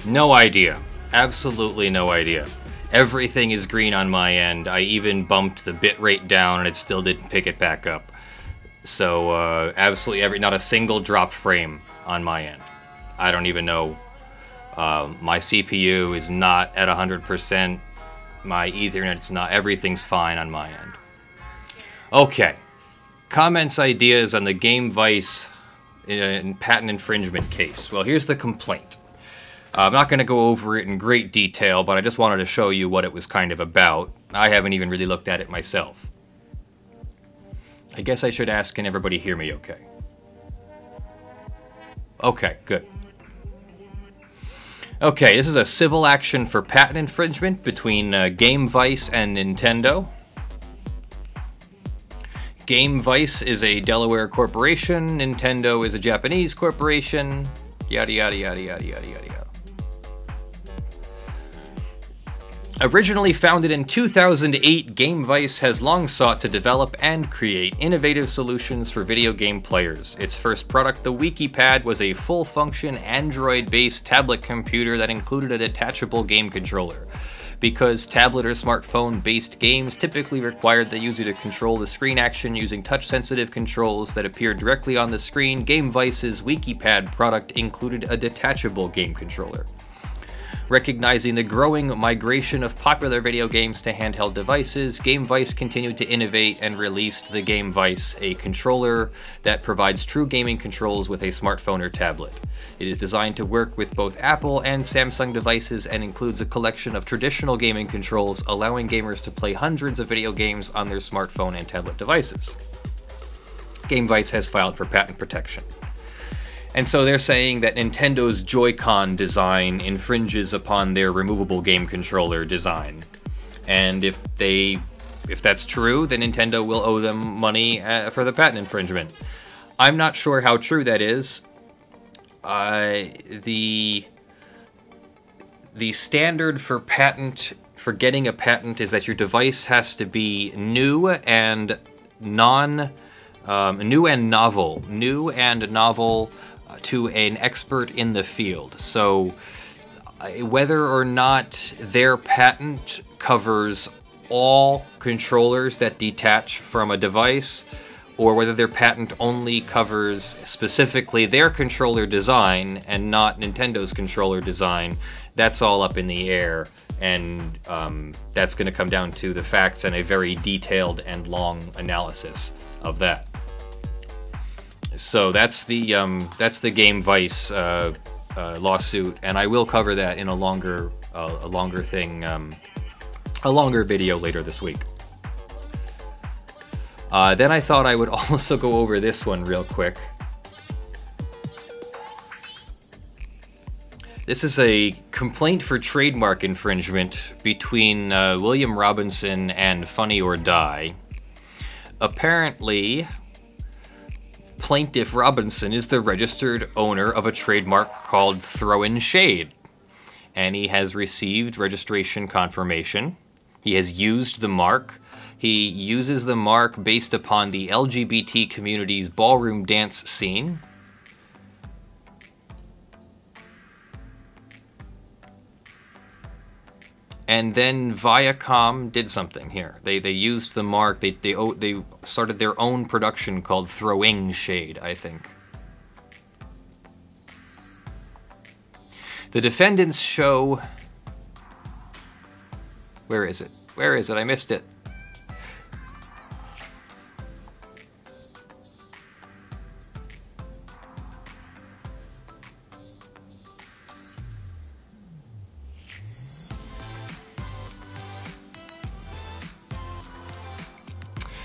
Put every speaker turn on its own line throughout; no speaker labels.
No idea. Absolutely no idea. Everything is green on my end. I even bumped the bitrate down and it still didn't pick it back up. So, absolutely not a single dropped frame on my end. I don't even know. My CPU is not at 100%. My Ethernet's not. Everything's fine on my end. Okay. Comments, ideas on the Game Vice in patent infringement case. Well, here's the complaint. I'm not going to go over it in great detail, but I just wanted to show you what it was kind of about. I haven't even really looked at it myself. I guess I should ask, can everybody hear me okay? Okay, good. Okay, this is a civil action for patent infringement between Game Vice and Nintendo. Game Vice is a Delaware corporation, Nintendo is a Japanese corporation, yada yada yada yada yada yada yada. Originally founded in 2008, Game Vice has long sought to develop and create innovative solutions for video game players. Its first product, the WikiPad, was a full-function Android-based tablet computer that included a detachable game controller. Because tablet or smartphone-based games typically required the user to control the screen action using touch-sensitive controls that appeared directly on the screen, Game Vice's WikiPad product included a detachable game controller. Recognizing the growing migration of popular video games to handheld devices, Game Vice continued to innovate and released the Game Vice, a controller that provides true gaming controls with a smartphone or tablet. It is designed to work with both Apple and Samsung devices and includes a collection of traditional gaming controls, allowing gamers to play hundreds of video games on their smartphone and tablet devices. Game Vice has filed for patent protection. And so they're saying that Nintendo's Joy-Con design infringes upon their removable game controller design. And if that's true, then Nintendo will owe them money for the patent infringement. I'm not sure how true that is. The standard for getting a patent is that your device has to be new and novel to an expert in the field. So whether or not their patent covers all controllers that detach from a device, or whether their patent only covers specifically their controller design and not Nintendo's controller design, that's all up in the air, and that's going to come down to the facts and a very detailed and long analysis of that. So that's the Game Vice lawsuit, and I will cover that in a longer video later this week. Then I thought I would also go over this one real quick. This is a complaint for trademark infringement between William Robinson and Funny or Die. Apparently, Plaintiff Robinson is the registered owner of a trademark called Throwin' Shade, and he has received registration confirmation. He has used the mark. He uses the mark based upon the LGBT community's ballroom dance scene. And then Viacom did something here. They used the mark. They started their own production called Throwing Shade, I think. The defendants show... Where is it? Where is it? I missed it.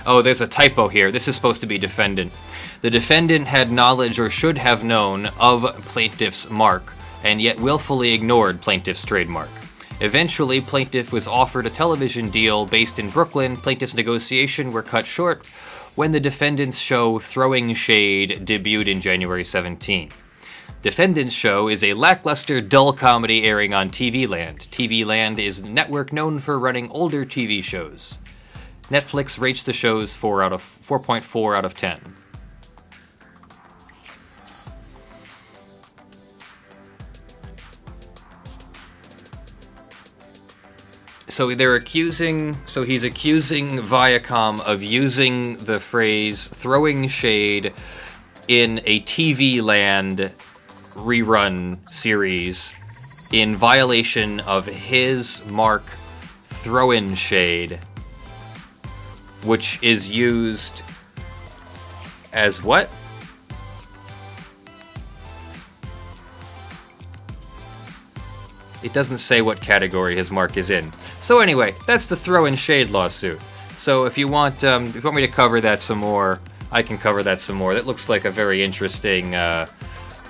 Oh, there's a typo here. This is supposed to be defendant. The defendant had knowledge or should have known of plaintiff's mark, and yet willfully ignored plaintiff's trademark. Eventually, plaintiff was offered a television deal based in Brooklyn. Plaintiff's negotiations were cut short when the defendant's show Throwing Shade debuted in January 17. Defendant's show is a lackluster, dull comedy airing on TV Land. TV Land is a network known for running older TV shows. Netflix rates the shows 4.4 out of 10. So they're accusing, so he's accusing Viacom of using the phrase throwing shade in a TV Land rerun series in violation of his mark throw-in shade, which is used as what? It doesn't say what category his mark is in. So anyway, that's the throw-in shade lawsuit. So if you want me to cover that some more, I can cover that some more. That looks like a very interesting, I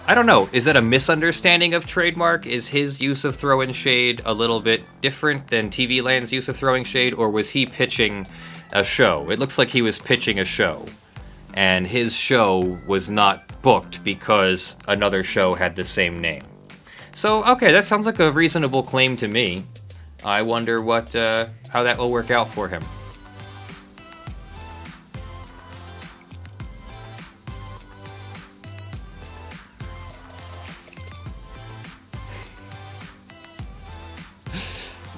don't know, is that a misunderstanding of trademark? Is his use of throw-in shade a little bit different than TV Land's use of throwing shade, or was he pitching a show? It looks like he was pitching a show, and his show was not booked because another show had the same name. So, okay, that sounds like a reasonable claim to me. I wonder what, how that will work out for him.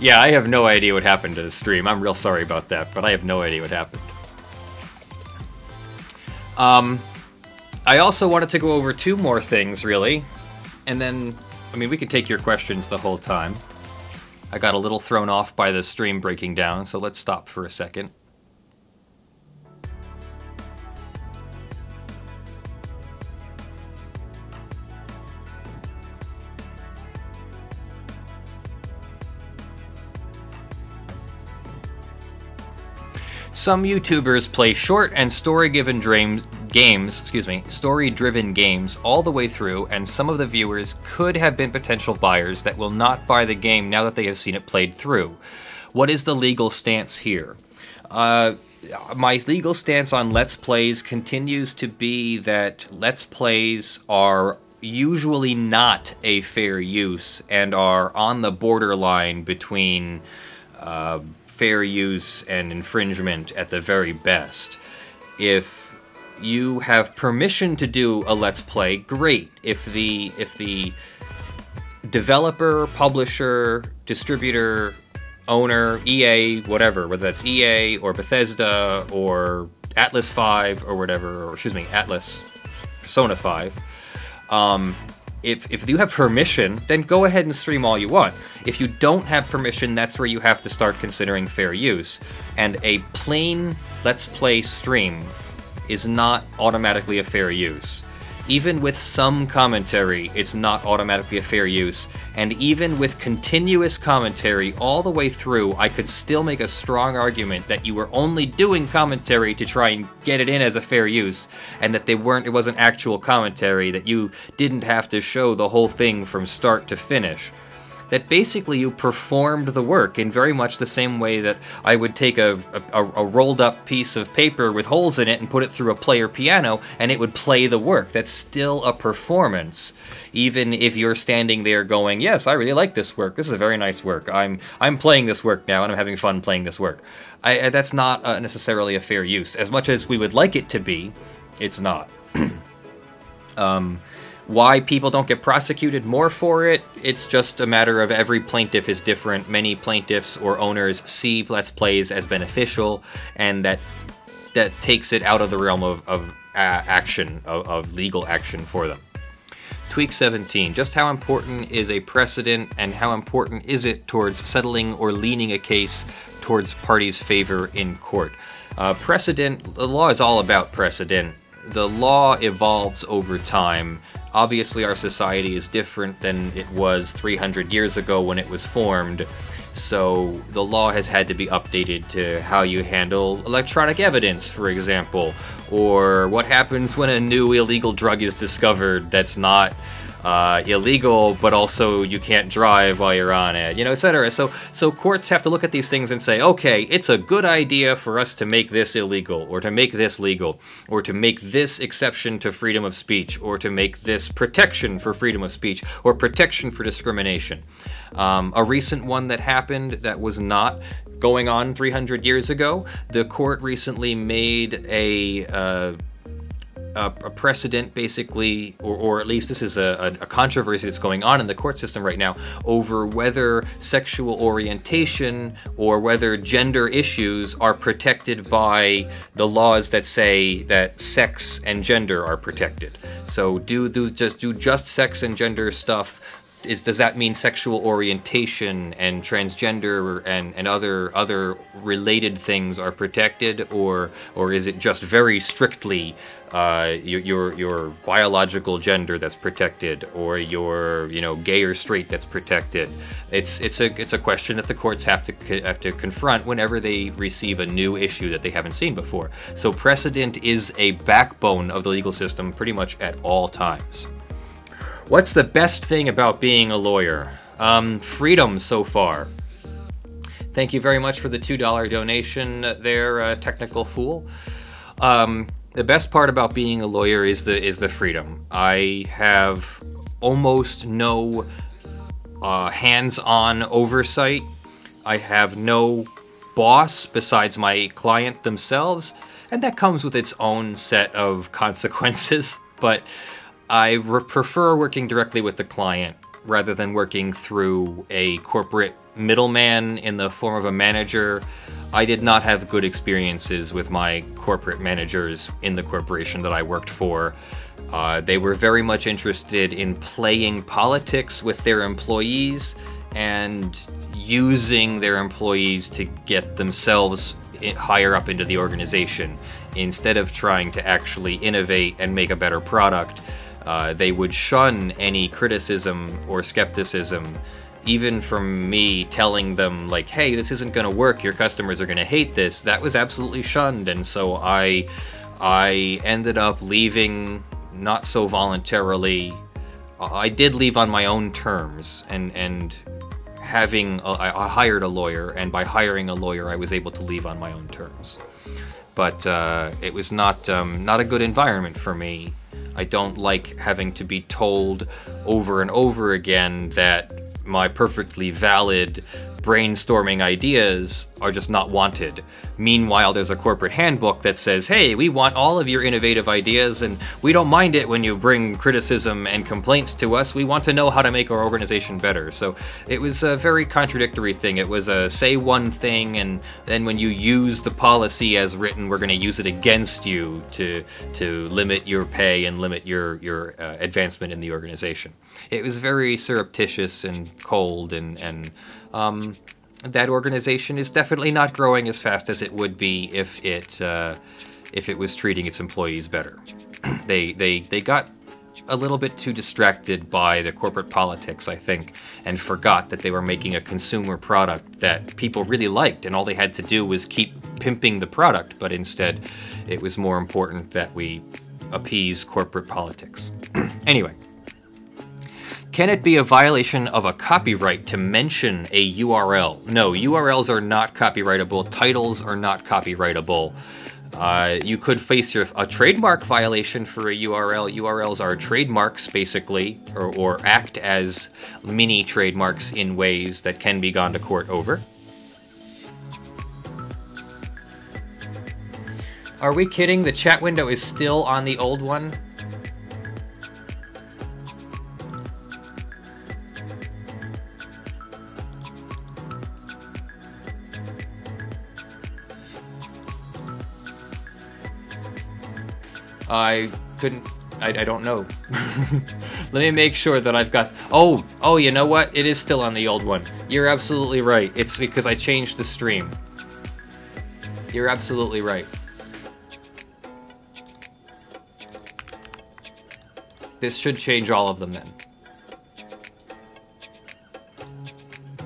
Yeah, I have no idea what happened to the stream. I'm real sorry about that, but I have no idea what happened. I also wanted to go over two more things, really. And then, I mean, we could take your questions the whole time. I got a little thrown off by the stream breaking down, so let's stop for a second. Some YouTubers play short and story-driven games all the way through, and some of the viewers could have been potential buyers that will not buy the game now that they have seen it played through. What is the legal stance here? My legal stance on Let's Plays continues to be that Let's Plays are usually not a fair use and are on the borderline between fair use and infringement at the very best. If you have permission to do a Let's Play, great. If the developer, publisher, distributor, owner, EA, whatever, whether that's EA or Bethesda or Atlas 5 or whatever, or excuse me, Atlas, Persona 5, if you have permission, then go ahead and stream all you want. If you don't have permission, that's where you have to start considering fair use. And a plain Let's Play stream is not automatically a fair use. Even with some commentary, it's not automatically a fair use. And even with continuous commentary all the way through, I could still make a strong argument that you were only doing commentary to try and get it in as a fair use, and that it wasn't actual commentary, that you didn't have to show the whole thing from start to finish. That basically you performed the work in very much the same way that I would take a rolled up piece of paper with holes in it and put it through a player piano and it would play the work. That's still a performance. Even if you're standing there going, yes, I really like this work. This is a very nice work. I'm playing this work now and I'm having fun playing this work. That's not necessarily a fair use. As much as we would like it to be, it's not. Why people don't get prosecuted more for it, it's just a matter of every plaintiff is different. Many plaintiffs or owners see Let's Plays as beneficial, and that takes it out of the realm of action, of legal action for them. Tweak 17. Just how important is a precedent, and how important is it towards settling or leaning a case towards parties' favor in court? Precedent, the law is all about precedent. The law evolves over time. Obviously, our society is different than it was 300 years ago when it was formed, so the law has had to be updated to how you handle electronic evidence, for example, or what happens when a new illegal drug is discovered that's not illegal, but also you can't drive while you're on it, you know, etc. So courts have to look at these things and say, okay, it's a good idea for us to make this illegal, or to make this legal, or to make this exception to freedom of speech, or to make this protection for freedom of speech, or protection for discrimination. A recent one that happened that was not going on 300 years ago, the court recently made a a precedent, basically, or at least this is a controversy that's going on in the court system right now over whether sexual orientation or whether gender issues are protected by the laws that say that sex and gender are protected. So do just sex and gender stuff. Does that mean sexual orientation and transgender and other related things are protected, or is it just very strictly your biological gender that's protected, or your gay or straight that's protected? It's a question that the courts have to confront whenever they receive a new issue that they haven't seen before. So precedent is a backbone of the legal system pretty much at all times. What's the best thing about being a lawyer? Freedom so far. Thank you very much for the $2 donation there, Technical Fool. The best part about being a lawyer is the freedom. I have almost no hands-on oversight. I have no boss besides my client themselves, and that comes with its own set of consequences, but I prefer working directly with the client rather than working through a corporate middleman in the form of a manager. I did not have good experiences with my corporate managers in the corporation that I worked for. They were very much interested in playing politics with their employees and using their employees to get themselves higher up into the organization. Instead of trying to actually innovate and make a better product, they would shun any criticism or skepticism, even from me telling them, like, hey, this isn't going to work, your customers are going to hate this. That was absolutely shunned, and so I ended up leaving not so voluntarily. I did leave on my own terms, and I hired a lawyer, and by hiring a lawyer, I was able to leave on my own terms. But it was not a good environment for me. I don't like having to be told over and over again that my perfectly valid brainstorming ideas are just not wanted. Meanwhile, there's a corporate handbook that says, hey, we want all of your innovative ideas, and we don't mind it when you bring criticism and complaints to us. We want to know how to make our organization better. So it was a very contradictory thing. It was a say one thing, and then when you use the policy as written, we're going to use it against you to limit your pay and limit your advancement in the organization. It was very surreptitious and cold, and that organization is definitely not growing as fast as it would be if it was treating its employees better. They got a little bit too distracted by the corporate politics, I think, and forgot that they were making a consumer product that people really liked, and all they had to do was keep pimping the product, but instead it was more important that we appease corporate politics. Anyway. Can it be a violation of a copyright to mention a URL? No, URLs are not copyrightable. Titles are not copyrightable. You could face a trademark violation for a URL. URLs are trademarks, basically, or act as mini trademarks in ways that can be gone to court over. Are we kidding? The chat window is still on the old one? I don't know. Let me make sure that I've got... Oh, you know what? It is still on the old one. You're absolutely right. It's because I changed the stream. You're absolutely right. This should change all of them then.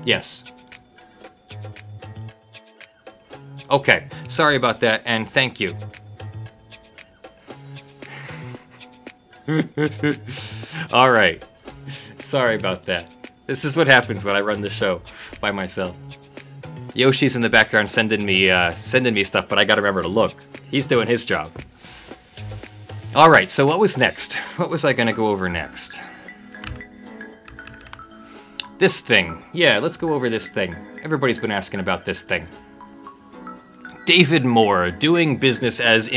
Yes. Okay, sorry about that, and thank you. Alright. Sorry about that. This is what happens when I run the show by myself. Yoshi's in the background sending me stuff, but I gotta remember to look. He's doing his job. Alright, so what was next? What was I gonna go over next? This thing. Yeah, let's go over this thing. Everybody's been asking about this thing. David Moore, doing business as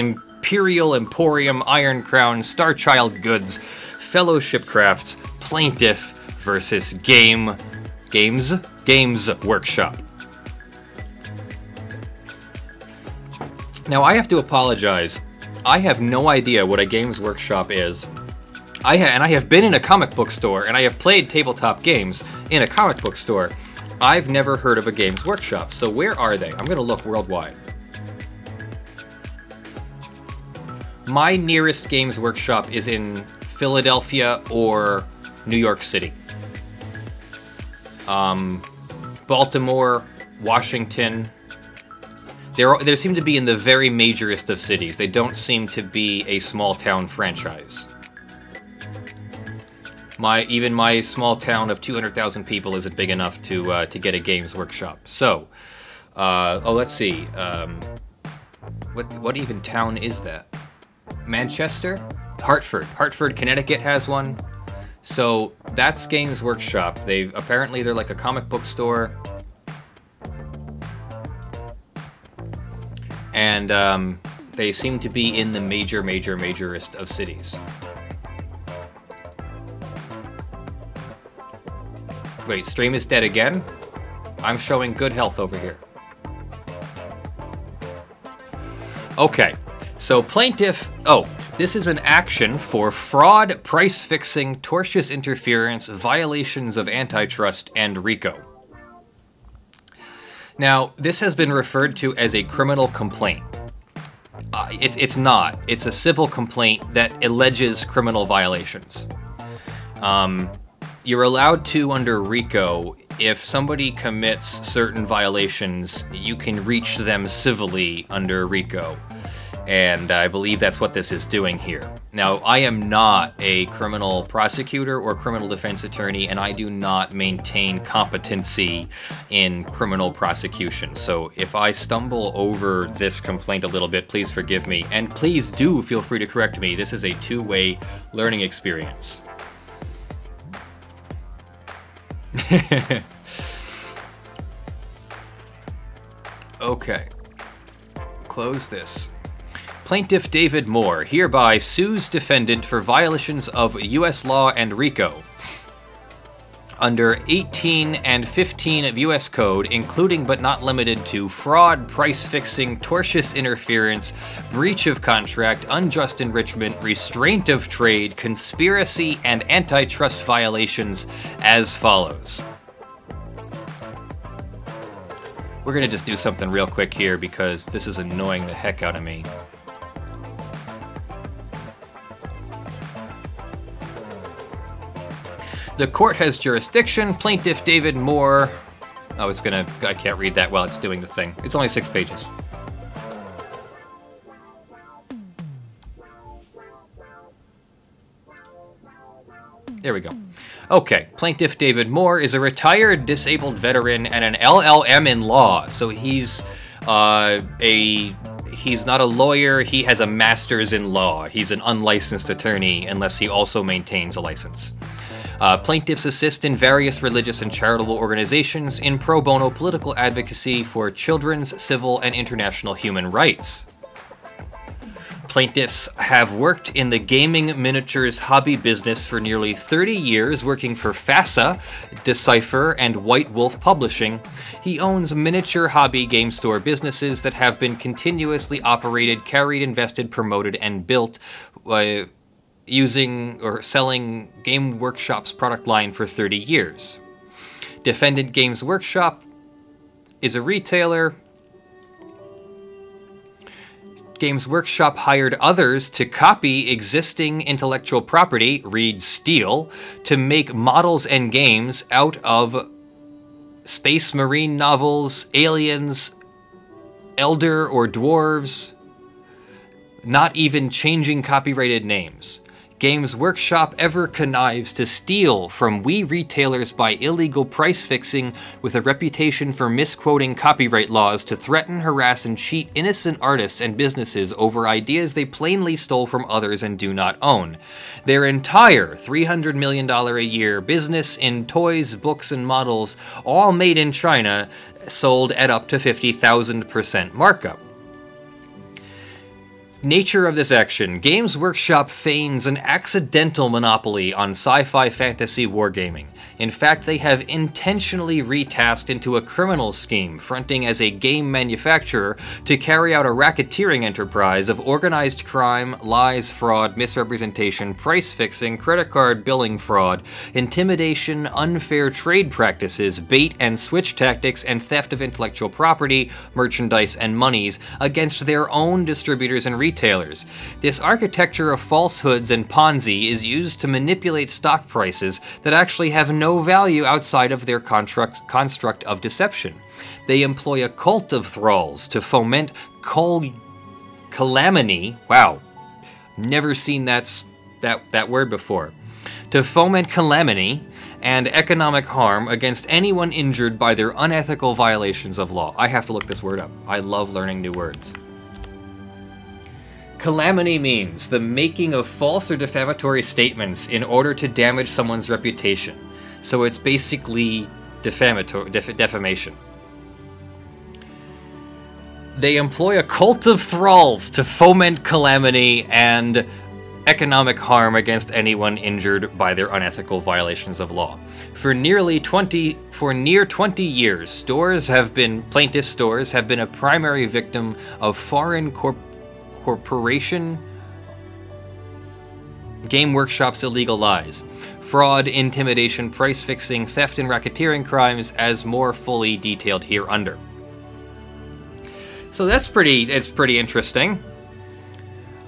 Imperial Emporium, Iron Crown, Starchild Goods, Fellowship Crafts, Plaintiff versus Games Workshop. Now, I have to apologize. I have no idea what a Games Workshop is. I have been in a comic book store, and I have played tabletop games in a comic book store. I've never heard of a Games Workshop, so where are they? I'm going to look worldwide. My nearest Games Workshop is in Philadelphia or New York City. Baltimore, Washington. They seem to be in the very majorest of cities. They don't seem to be a small town franchise. Even my small town of 200,000 people isn't big enough to get a Games Workshop. So, let's see. What even town is that? Manchester? Hartford, Connecticut has one. So that's Games Workshop. They're like a comic book store. And they seem to be in the majorest of cities. Wait, stream is dead again? I'm showing good health over here. Okay, so Plaintiff... Oh, this is an action for fraud, price fixing, tortious interference, violations of antitrust, and RICO. Now, this has been referred to as a criminal complaint. It's not. It's a civil complaint that alleges criminal violations. You're allowed to, under RICO, if somebody commits certain violations, you can reach them civilly under RICO. And I believe that's what this is doing here. Now, I am not a criminal prosecutor or criminal defense attorney, and I do not maintain competency in criminal prosecution. So if I stumble over this complaint a little bit, please forgive me. And please do feel free to correct me. This is a two-way learning experience. Okay. Close this. Plaintiff David Moore hereby sues defendant for violations of U.S. law and RICO under 18 and 15 of U.S. Code, including but not limited to fraud, price fixing, tortious interference, breach of contract, unjust enrichment, restraint of trade, conspiracy, and antitrust violations as follows. We're gonna just do something real quick here because this is annoying the heck out of me. The court has jurisdiction. Plaintiff David Moore. Oh, I can't read that while it's doing the thing. It's only 6 pages. There we go. Okay, Plaintiff David Moore is a retired disabled veteran and an LLM in law. So he's not a lawyer, he has a master's in law. He's an unlicensed attorney unless he also maintains a license. Plaintiffs assist in various religious and charitable organizations in pro bono political advocacy for children's, civil, and international human rights. Plaintiffs have worked in the gaming miniatures hobby business for nearly 30 years, working for FASA, Decipher, and White Wolf Publishing. He owns miniature hobby game store businesses that have been continuously operated, carried, invested, promoted, and built using or selling Game Workshop's product line for 30 years. Defendant Games Workshop is a retailer. Games Workshop hired others to copy existing intellectual property, read steal, to make models and games out of space marine novels, aliens, elder or dwarves, not even changing copyrighted names. Games Workshop ever connives to steal from we retailers by illegal price fixing with a reputation for misquoting copyright laws to threaten, harass, and cheat innocent artists and businesses over ideas they plainly stole from others and do not own. Their entire $300 million a year business in toys, books, and models, all made in China, sold at up to 50,000% markup. Nature of this action. Games Workshop feigns an accidental monopoly on sci-fi fantasy wargaming. In fact, they have intentionally retasked into a criminal scheme, fronting as a game manufacturer to carry out a racketeering enterprise of organized crime, lies, fraud, misrepresentation, price fixing, credit card billing fraud, intimidation, unfair trade practices, bait and switch tactics, and theft of intellectual property, merchandise, and monies against their own distributors and retailers. This architecture of falsehoods and Ponzi is used to manipulate stock prices that actually have no value outside of their construct of deception. They employ a cult of thralls to foment calamity. Wow, never seen that word before. To foment calamity and economic harm against anyone injured by their unethical violations of law. I have to look this word up. I love learning new words. Calamity means the making of false or defamatory statements in order to damage someone's reputation. So it's basically defamation. They employ a cult of thralls to foment calamity and economic harm against anyone injured by their unethical violations of law. For near 20 years, plaintiff stores have been a primary victim of foreign corporation Game Workshop's illegal lies, fraud, intimidation, price fixing, theft, and racketeering crimes, as more fully detailed here under. So it's pretty interesting.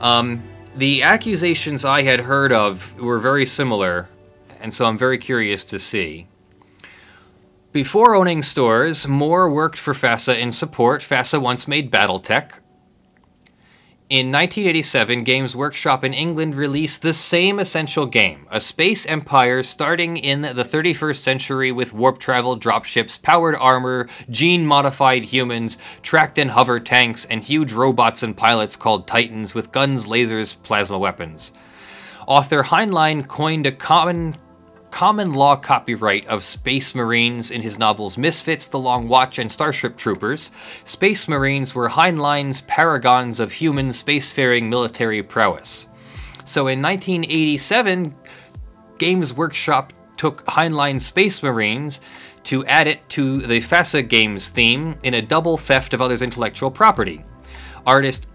The accusations I had heard of were very similar, and so I'm very curious to see. Before owning stores, Moore worked for FASA in support. FASA once made BattleTech. In 1987, Games Workshop in England released the same essential game, a space empire starting in the 31st century with warp travel, dropships, powered armor, gene-modified humans, tracked and hover tanks, and huge robots and pilots called Titans with guns, lasers, plasma weapons. Author Heinlein coined a common law copyright of Space Marines in his novels Misfits, The Long Watch, and Starship Troopers. Space Marines were Heinlein's paragons of human spacefaring military prowess. So in 1987, Games Workshop took Heinlein's Space Marines to add it to the FASA Games theme in a double theft of others' intellectual property. Artist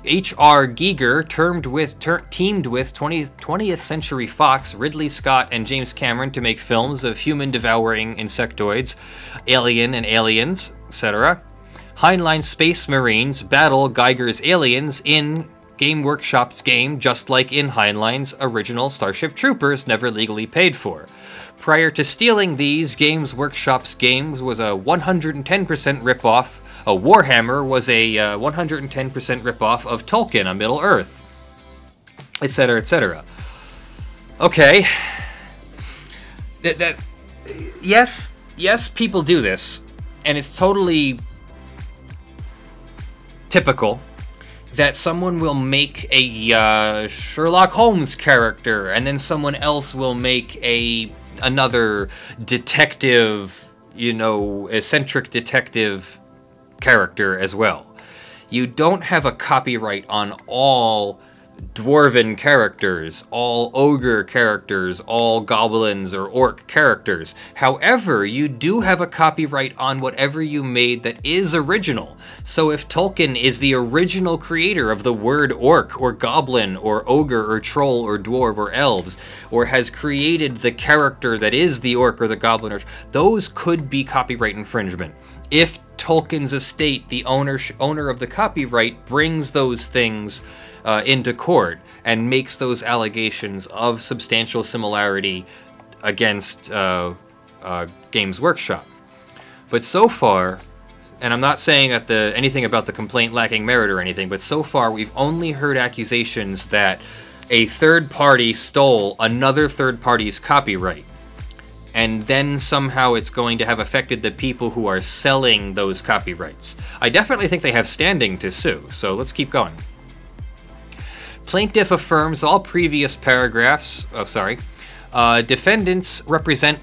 H.R. Giger teamed with 20th Century Fox, Ridley Scott, and James Cameron to make films of human-devouring insectoids, Alien and Aliens, etc. Heinlein's Space Marines battle Giger's aliens in Game Workshop's game, just like in Heinlein's original Starship Troopers, never legally paid for. Prior to stealing these, Games Workshop's games was a 110% ripoff. A Warhammer was a 110% ripoff of Tolkien, A Middle-earth, etc., etc. Okay. Yes, people do this, and it's totally typical that someone will make a Sherlock Holmes character, and then someone else will make another detective, eccentric detective character as well. You don't have a copyright on all dwarven characters, all ogre characters, all goblins or orc characters. However, you do have a copyright on whatever you made that is original. So if Tolkien is the original creator of the word orc or goblin or ogre or troll or dwarf or elves, or has created the character that is the orc or the goblin, or those could be copyright infringement. If Tolkien's estate, the owner of the copyright, brings those things into court and makes those allegations of substantial similarity against Games Workshop. But so far, and I'm not saying anything about the complaint lacking merit or anything, but so far we've only heard accusations that a third party stole another third party's copyright. And then somehow it's going to have affected the people who are selling those copyrights. I definitely think they have standing to sue, so let's keep going. Plaintiff affirms all previous paragraphs. Defendants represent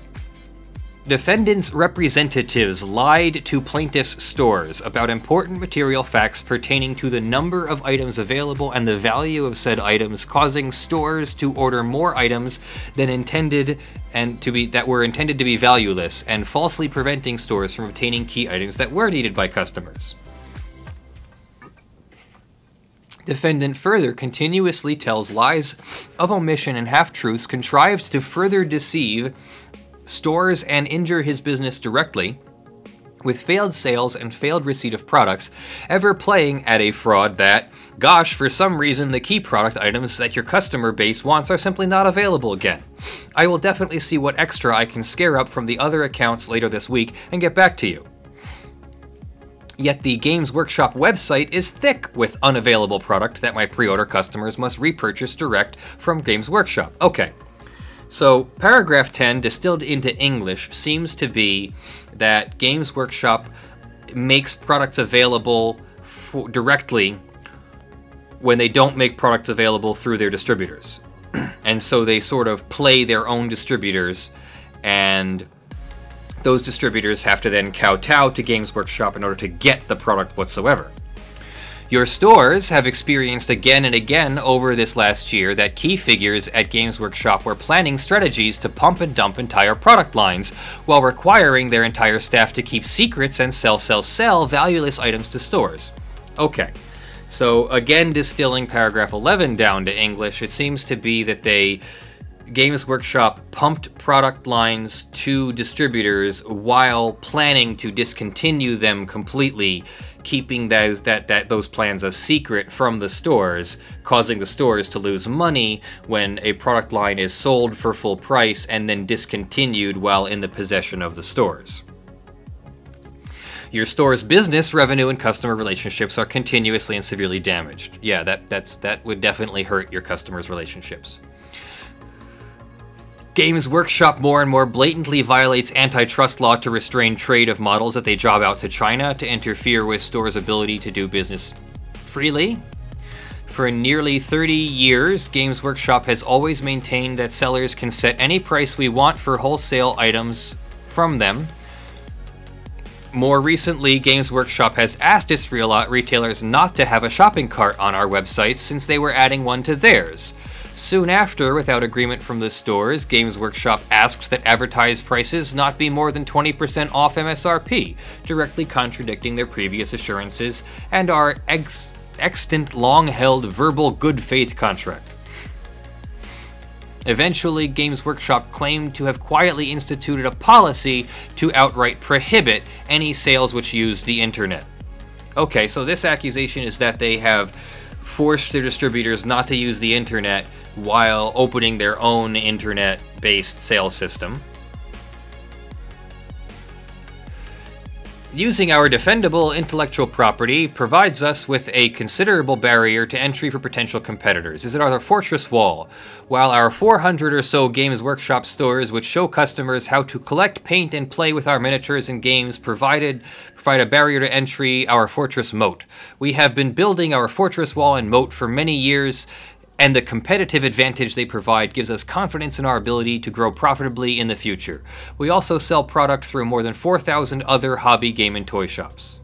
Defendants' representatives lied to plaintiffs' stores about important material facts pertaining to the number of items available and the value of said items, causing stores to order more items than intended and that were intended to be valueless, and falsely preventing stores from obtaining key items that were needed by customers. Defendant further continuously tells lies of omission and half-truths contrived to further deceive stores and injure his business directly, with failed sales and failed receipt of products, ever playing at a fraud that, gosh, for some reason the key product items that your customer base wants are simply not available again. I will definitely see what extra I can scare up from the other accounts later this week and get back to you. Yet the Games Workshop website is thick with unavailable product that my pre-order customers must repurchase direct from Games Workshop. Okay. So, paragraph 10, distilled into English, seems to be that Games Workshop makes products available directly when they don't make products available through their distributors. And so they sort of play their own distributors, and those distributors have to then kowtow to Games Workshop in order to get the product whatsoever. Your stores have experienced again and again over this last year that key figures at Games Workshop were planning strategies to pump and dump entire product lines, while requiring their entire staff to keep secrets and sell valueless items to stores. Okay, so again distilling paragraph 11 down to English, it seems to be that Games Workshop pumped product lines to distributors while planning to discontinue them completely, keeping those plans a secret from the stores, causing the stores to lose money when a product line is sold for full price and then discontinued while in the possession of the stores. Your store's business, revenue, and customer relationships are continuously and severely damaged. Yeah, that would definitely hurt your customers' relationships. Games Workshop more and more blatantly violates antitrust law to restrain trade of models that they job out to China, to interfere with stores' ability to do business freely. For nearly 30 years, Games Workshop has always maintained that sellers can set any price we want for wholesale items from them. More recently, Games Workshop has asked its retailers not to have a shopping cart on our websites since they were adding one to theirs. Soon after, without agreement from the stores, Games Workshop asked that advertised prices not be more than 20% off MSRP, directly contradicting their previous assurances and our extant long-held verbal good faith contract. Eventually, Games Workshop claimed to have quietly instituted a policy to outright prohibit any sales which used the internet. Okay, so this accusation is that they have forced their distributors not to use the internet while opening their own internet-based sales system. Using our defendable intellectual property provides us with a considerable barrier to entry for potential competitors. Is it our fortress wall? While our 400 or so Games Workshop stores which show customers how to collect, paint, and play with our miniatures and games provide a barrier to entry, our fortress moat. We have been building our fortress wall and moat for many years, and the competitive advantage they provide gives us confidence in our ability to grow profitably in the future. We also sell product through more than 4,000 other hobby game and toy shops.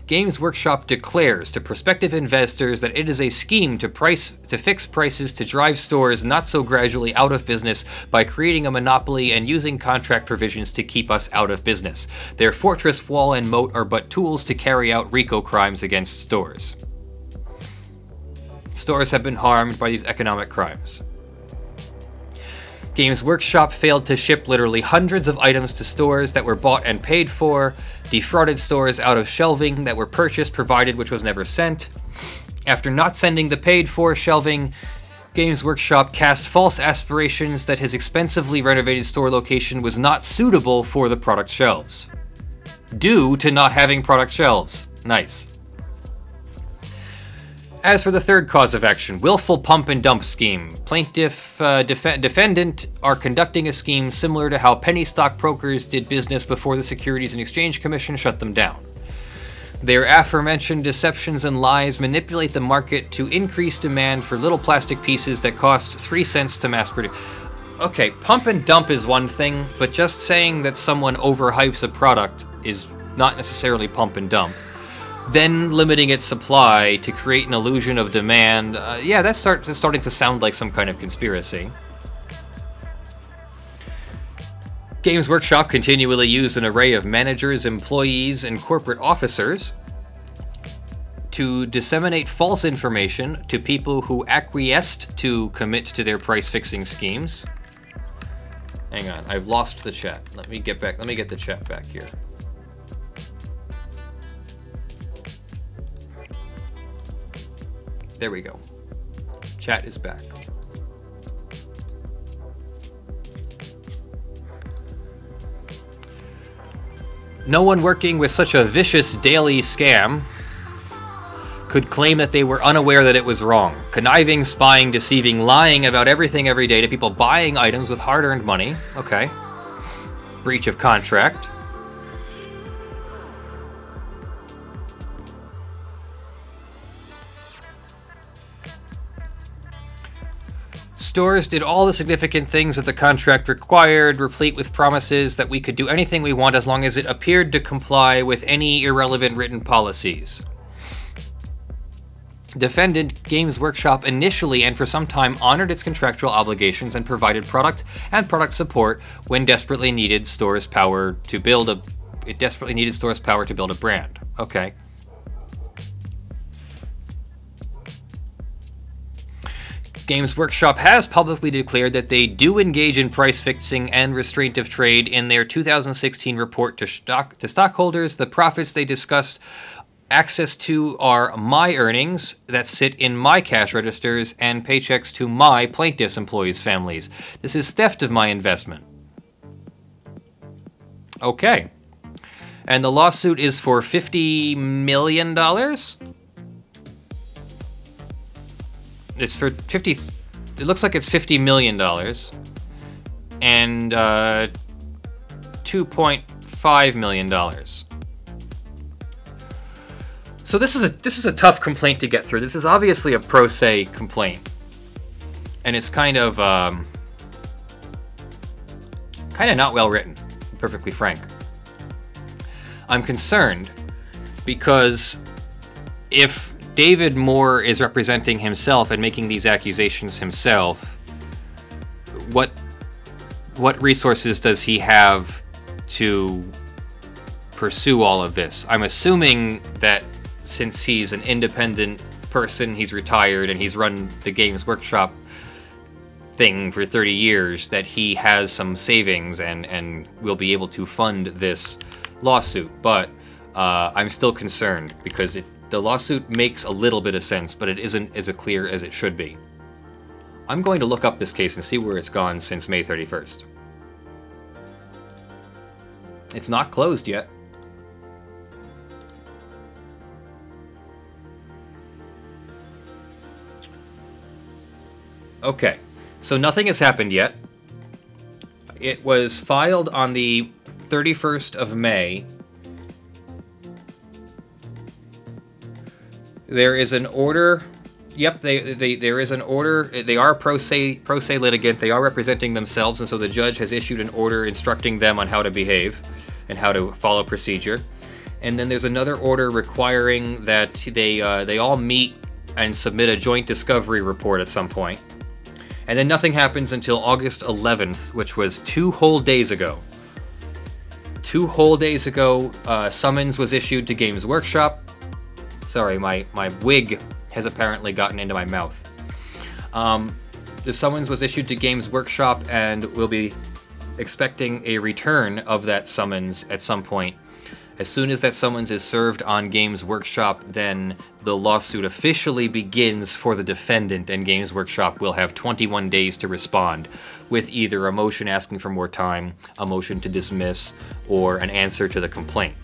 Games Workshop declares to prospective investors that it is a scheme to fix prices to drive stores not so gradually out of business by creating a monopoly and using contract provisions to keep us out of business. Their fortress wall and moat are but tools to carry out RICO crimes against stores. Stores have been harmed by these economic crimes. Games Workshop failed to ship literally hundreds of items to stores that were bought and paid for, defrauded stores out of shelving that were purchased provided which was never sent. After not sending the paid-for shelving, Games Workshop cast false aspirations that his expensively renovated store location was not suitable for the product shelves, due to not having product shelves. Nice. As for the third cause of action, willful pump and dump scheme. Defendant are conducting a scheme similar to how penny stock brokers did business before the Securities and Exchange Commission shut them down. Their aforementioned deceptions and lies manipulate the market to increase demand for little plastic pieces that cost 3 cents to mass produce. Okay, pump and dump is one thing, but just saying that someone overhypes a product is not necessarily pump and dump. Then limiting its supply to create an illusion of demand, yeah, that's starting to sound like some kind of conspiracy. Games Workshop continually used an array of managers, employees, and corporate officers to disseminate false information to people who acquiesced to commit to their price-fixing schemes. Hang on, I've lost the chat. Let me get the chat back here. There we go. Chat is back. No one working with such a vicious daily scam could claim that they were unaware that it was wrong. Conniving, spying, deceiving, lying about everything every day to people buying items with hard-earned money. Okay. Breach of contract. Stores did all the significant things that the contract required, replete with promises that we could do anything we want as long as it appeared to comply with any irrelevant written policies. Defendant Games Workshop initially and for some time honored its contractual obligations and provided product and product support when desperately needed stores power to build a brand. Okay. Games Workshop has publicly declared that they do engage in price fixing and restraint of trade. In their 2016 report to stockholders, the profits they discussed access to are my earnings that sit in my cash registers and paychecks to my plaintiffs' employees' families. This is theft of my investment. Okay. And the lawsuit is for $50 million? It's for 50... It looks like it's $50 million. And $2.5 million. So this is a tough complaint to get through. This is obviously a pro se complaint, and it's kind of not well written, to be perfectly frank. I'm concerned because if David Moore is representing himself and making these accusations himself, what resources does he have to pursue all of this? I'm assuming that since he's an independent person, he's retired, and he's run the Games Workshop thing for 30 years, that he has some savings and will be able to fund this lawsuit. But I'm still concerned because the lawsuit makes a little bit of sense, but it isn't as clear as it should be. I'm going to look up this case and see where it's gone since May 31st. It's not closed yet. Okay, so nothing has happened yet. It was filed on the 31st of May. There is an order. Yep, there is an order. They are pro se litigant. They are representing themselves, and so the judge has issued an order instructing them on how to behave and how to follow procedure. And then there's another order requiring that they all meet and submit a joint discovery report at some point. And then nothing happens until August 11th, which was 2 whole days ago. 2 whole days ago, summons was issued to Games Workshop. Sorry, my wig has apparently gotten into my mouth. The summons was issued to Games Workshop, and we'll be expecting a return of that summons at some point. As soon as that summons is served on Games Workshop, then the lawsuit officially begins for the defendant, and Games Workshop will have 21 days to respond with either a motion asking for more time, a motion to dismiss, or an answer to the complaint.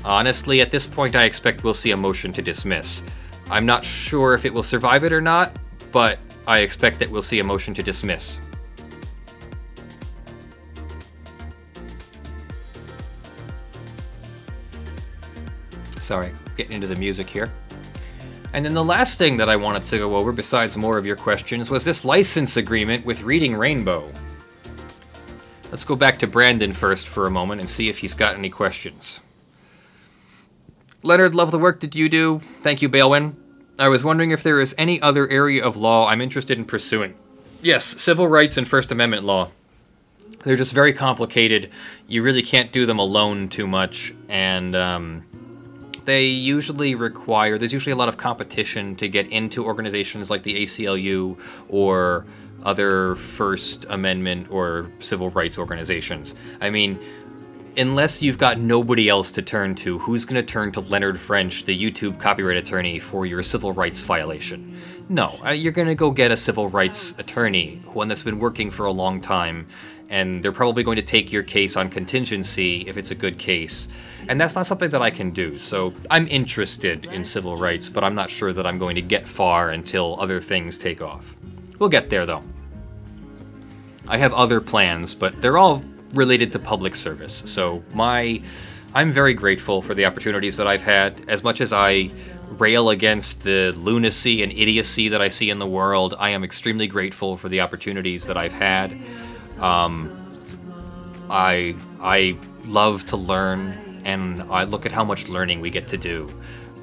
Honestly, at this point, I expect we'll see a motion to dismiss. I'm not sure if it will survive it or not, but I expect that we'll see a motion to dismiss. Sorry, getting into the music here. And then the last thing that I wanted to go over, besides more of your questions, was this license agreement with Reading Rainbow. Let's go back to Brandon first for a moment and see if he's got any questions. Leonard, love the work that you do. Thank you, Balewin. I was wondering if there is any other area of law I'm interested in pursuing. Yes, civil rights and First Amendment law. They're just very complicated. You really can't do them alone too much, and they usually require... There's usually a lot of competition to get into organizations like the ACLU or other First Amendment or civil rights organizations. I mean, unless you've got nobody else to turn to, who's going to turn to Leonard French, the YouTube copyright attorney, for your civil rights violation? No, you're going to go get a civil rights attorney, one that's been working for a long time, and they're probably going to take your case on contingency if it's a good case. And that's not something that I can do, so I'm interested in civil rights, but I'm not sure that I'm going to get far until other things take off. We'll get there, though. I have other plans, but they're all related to public service, so I'm very grateful for the opportunities that I've had. As much as I rail against the lunacy and idiocy that I see in the world, I am extremely grateful for the opportunities that I've had. I love to learn, and I look at how much learning we get to do.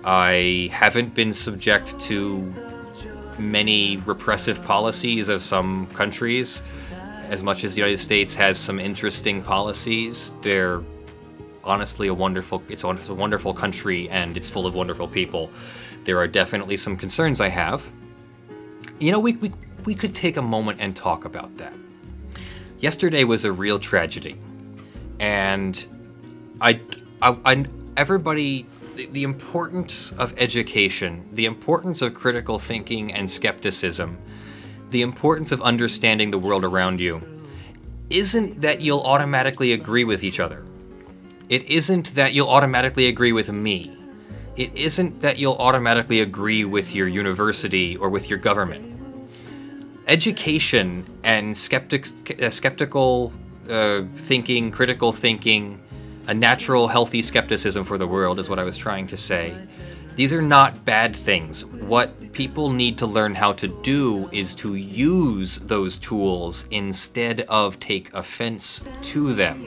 I haven't been subject to many repressive policies of some countries. As much as the United States has some interesting policies, they're honestly it's a wonderful country, and it's full of wonderful people. There are definitely some concerns I have. You know, we could take a moment and talk about that. Yesterday was a real tragedy, and everybody, the importance of education, the importance of critical thinking and skepticism, the importance of understanding the world around you, isn't that you'll automatically agree with each other. It isn't that you'll automatically agree with me. It isn't that you'll automatically agree with your university or with your government. Education and skeptical thinking, critical thinking, a natural, healthy skepticism for the world is what I was trying to say. These are not bad things. What people need to learn how to do is to use those tools instead of take offense to them.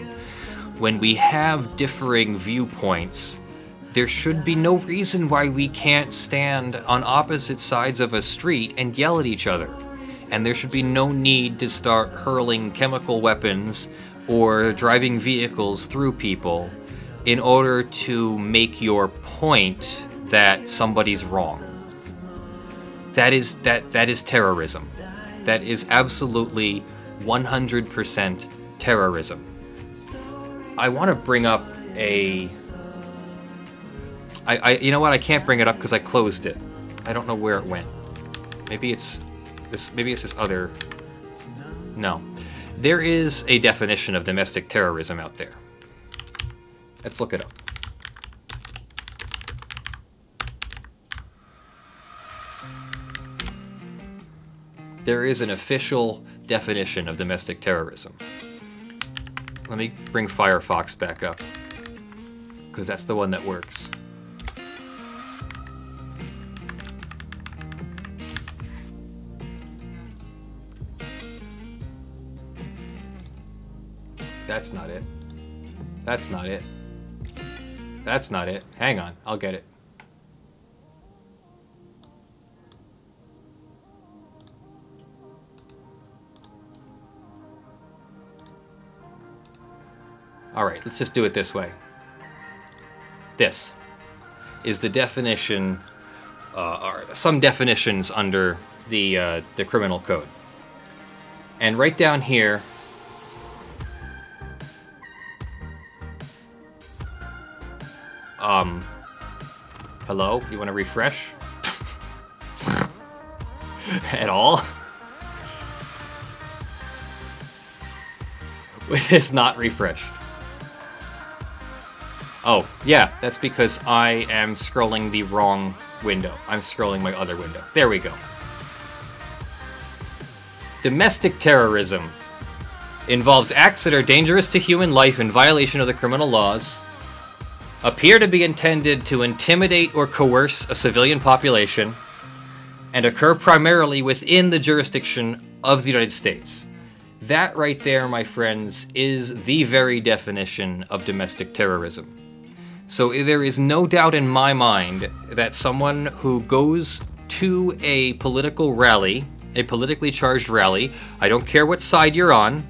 When we have differing viewpoints, there should be no reason why we can't stand on opposite sides of a street and yell at each other. And there should be no need to start hurling chemical weapons or driving vehicles through people in order to make your point that somebody's wrong. That is terrorism. That is absolutely 100% terrorism. I want to bring up a... you know what? I can't bring it up because I closed it. I don't know where it went. Maybe it's this other... No. There is a definition of domestic terrorism out there. Let's look it up. There is an official definition of domestic terrorism. Let me bring Firefox back up, because that's the one that works. That's not it. That's not it. That's not it. Hang on, I'll get it. Alright, let's just do it this way. This is the definition, or some definitions under the criminal code. And right down here, hello? You want to refresh? At all? It is not refreshed. Oh, yeah, that's because I am scrolling the wrong window. I'm scrolling my other window. There we go. Domestic terrorism involves acts that are dangerous to human life in violation of the criminal laws, appear to be intended to intimidate or coerce a civilian population, and occur primarily within the jurisdiction of the United States. That right there, my friends, is the very definition of domestic terrorism. So there is no doubt in my mind that someone who goes to a political rally, a politically charged rally, I don't care what side you're on,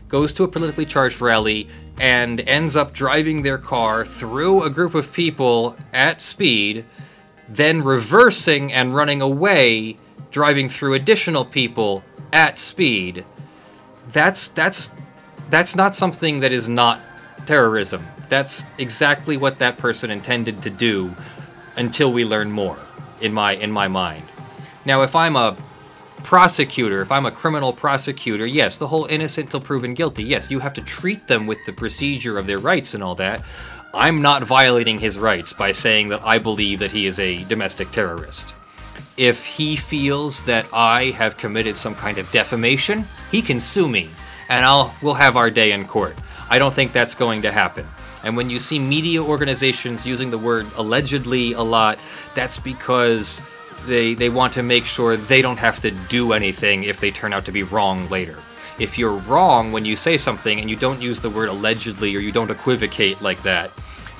goes to a politically charged rally and ends up driving their car through a group of people at speed, then reversing and running away, driving through additional people at speed. That's not something that is not terrorism. That's exactly what that person intended to do until we learn more, in my mind. Now, if I'm a prosecutor, if I'm a criminal prosecutor, yes, the whole innocent till proven guilty, yes, you have to treat them with the procedure of their rights and all that. I'm not violating his rights by saying that I believe that he is a domestic terrorist. If he feels that I have committed some kind of defamation, he can sue me, and we'll have our day in court. I don't think that's going to happen. And when you see media organizations using the word allegedly a lot, that's because they want to make sure they don't have to do anything if they turn out to be wrong later. If you're wrong when you say something and you don't use the word allegedly or you don't equivocate like that,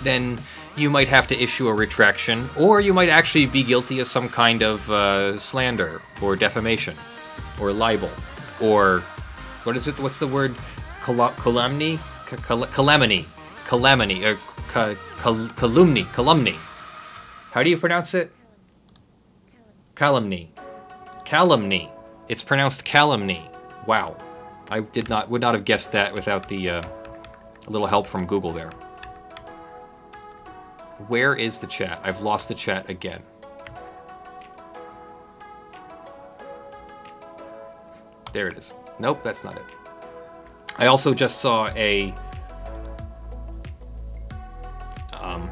then you might have to issue a retraction, or you might actually be guilty of some kind of slander or defamation or libel or what is it? What's the word? Calumny? Calamity or calumny. How do you pronounce it? Calumny. It's pronounced calumny. Wow. I would not have guessed that without the a little help from Google there. Where is the chat? I've lost the chat again. There it is. Nope, that's not it. I also just saw a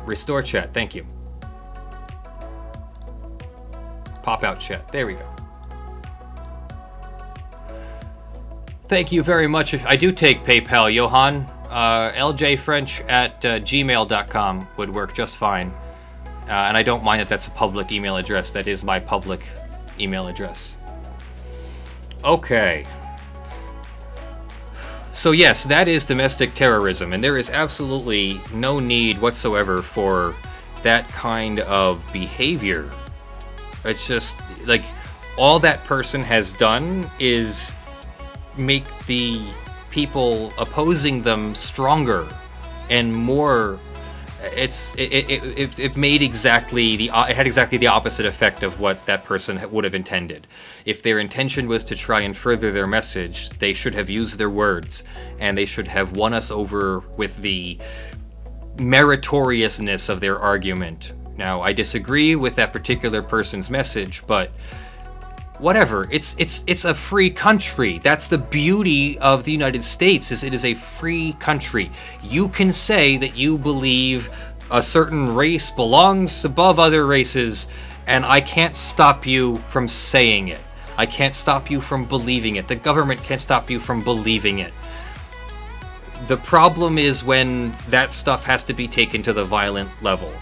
restore chat. Thank you. Pop out chat. There we go. Thank you very much. I do take PayPal, Johan. ljfrench@gmail.com would work just fine. And I don't mind that that's a public email address. That is my public email address. Okay. So yes, that is domestic terrorism, and there is absolutely no need whatsoever for that kind of behavior. It's just, like, all that person has done is make the people opposing them stronger and more. It made exactly it had exactly the opposite effect of what that person would have intended. If their intention was to try and further their message, they should have used their words, and they should have won us over with the meritoriousness of their argument. Now, I disagree with that particular person's message, but whatever. It's a free country. That's the beauty of the United States, is it is a free country. You can say that you believe a certain race belongs above other races, and I can't stop you from saying it. I can't stop you from believing it. The government can't stop you from believing it. The problem is when that stuff has to be taken to the violent level.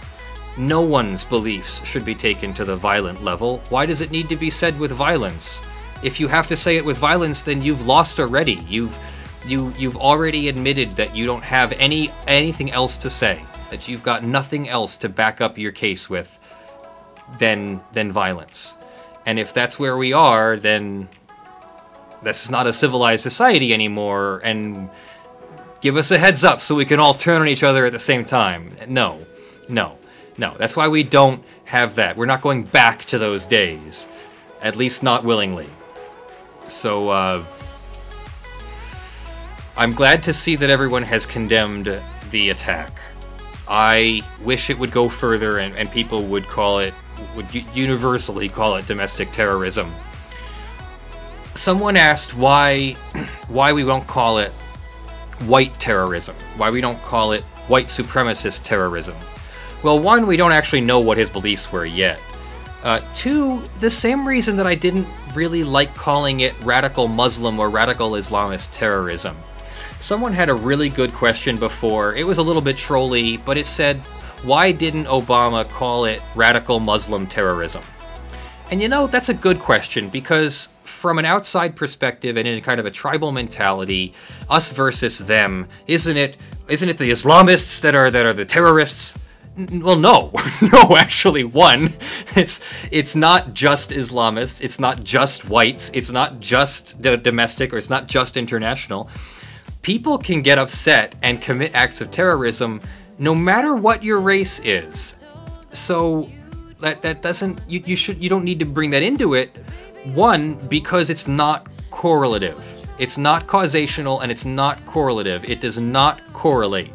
No one's beliefs should be taken to the violent level. Why does it need to be said with violence? If you have to say it with violence, then you've lost already. You've already admitted that you don't have anything else to say, that you've got nothing else to back up your case with than violence. And if that's where we are, then this is not a civilized society anymore, and give us a heads up so we can all turn on each other at the same time. No. No, that's why we don't have that. We're not going back to those days. At least not willingly. So, I'm glad to see that everyone has condemned the attack. I wish it would go further and people would universally call it domestic terrorism. Someone asked why we won't call it white terrorism. Why we don't call it white supremacist terrorism. Well, one, we don't actually know what his beliefs were yet. Two, the same reason that I didn't really like calling it radical Muslim or radical Islamist terrorism. Someone had a really good question before. It was a little bit trolly, but it said, why didn't Obama call it radical Muslim terrorism? And you know, that's a good question, because from an outside perspective and in kind of a tribal mentality, us versus them, isn't it the Islamists that are the terrorists? Well, no. No, actually, one, it's not just Islamists, it's not just whites, it's not just domestic, or it's not just international. People can get upset and commit acts of terrorism no matter what your race is. So that doesn't, you don't need to bring that into it. One, because it's not correlative. It's not causational and it's not correlative. It does not correlate.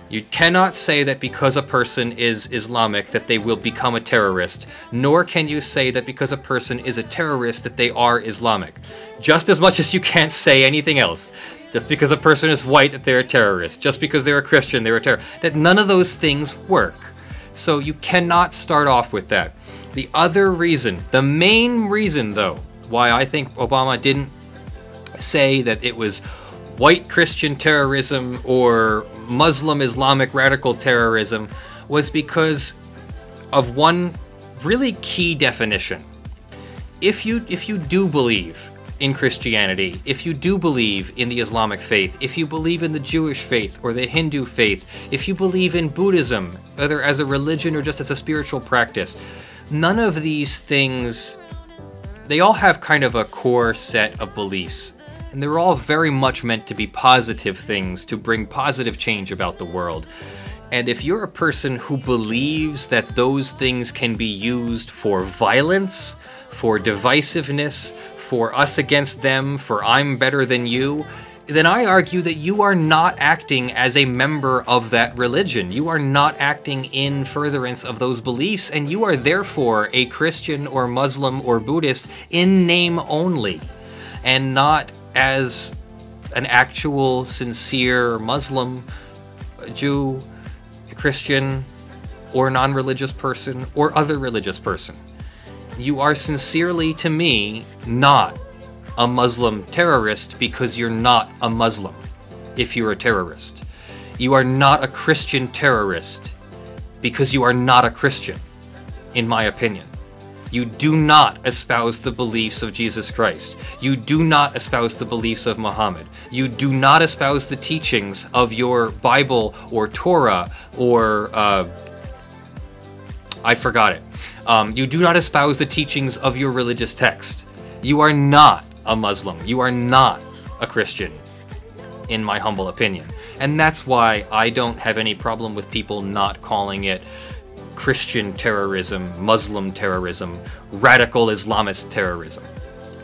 You cannot say that because a person is Islamic that they will become a terrorist, nor can you say that because a person is a terrorist that they are Islamic. Just as much as you can't say anything else. Just because a person is white that they're a terrorist. Just because they're a Christian they're a terrorist. That none of those things work. So you cannot start off with that. The other reason, the main reason though, why I think Obama didn't say that it was white Christian terrorism or Muslim Islamic radical terrorism was because of one really key definition. If you do believe in Christianity, if you do believe in the Islamic faith, if you believe in the Jewish faith or the Hindu faith, if you believe in Buddhism, whether as a religion or just as a spiritual practice, none of these things, they all have kind of a core set of beliefs. And they're all very much meant to be positive things, to bring positive change about the world. And if you're a person who believes that those things can be used for violence, for divisiveness, for us against them, for I'm better than you, then I argue that you are not acting as a member of that religion. You are not acting in furtherance of those beliefs, and you are therefore a Christian or Muslim or Buddhist in name only, and not as an actual, sincere Muslim, Jew, Christian, or non-religious person, or other religious person. You are sincerely, to me, not a Muslim terrorist because you're not a Muslim if you're a terrorist. You are not a Christian terrorist because you are not a Christian, in my opinion. You do not espouse the beliefs of Jesus Christ. You do not espouse the beliefs of Muhammad. You do not espouse the teachings of your Bible or Torah or, I forgot it. You do not espouse the teachings of your religious text. You are not a Muslim. You are not a Christian, in my humble opinion. And that's why I don't have any problem with people not calling it Christian terrorism, Muslim terrorism, radical Islamist terrorism.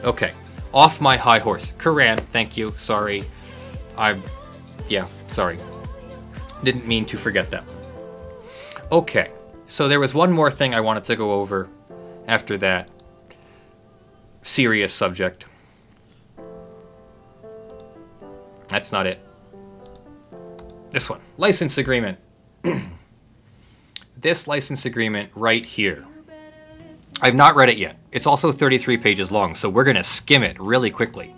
Okay, off my high horse. Quran, thank you, sorry. Sorry. Didn't mean to forget that. Okay, so there was one more thing I wanted to go over after that serious subject. That's not it. This one, license agreement. This license agreement right here. I've not read it yet. It's also 33 pages long, so we're going to skim it really quickly.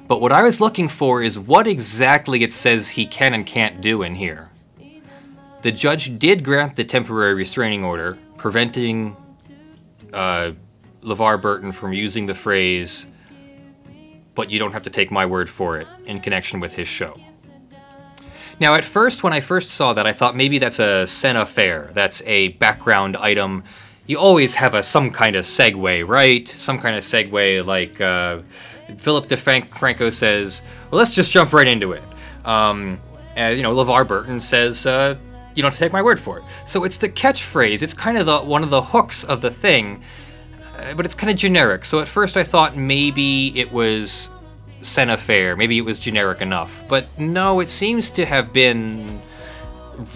But what I was looking for is what exactly it says he can and can't do in here. The judge did grant the temporary restraining order, preventing LeVar Burton from using the phrase, "but you don't have to take my word for it," in connection with his show. Now, at first, when I first saw that, I thought maybe that's a scène affaire. That's a background item. You always have some kind of segue, right? Some kind of segue, like Philip DeFranco says, well, let's just jump right into it. And, LeVar Burton says, you don't have to take my word for it. So it's the catchphrase. It's kind of one of the hooks of the thing, but it's kind of generic. So at first I thought maybe it was scène affaire, maybe it was generic enough, but no, it seems to have been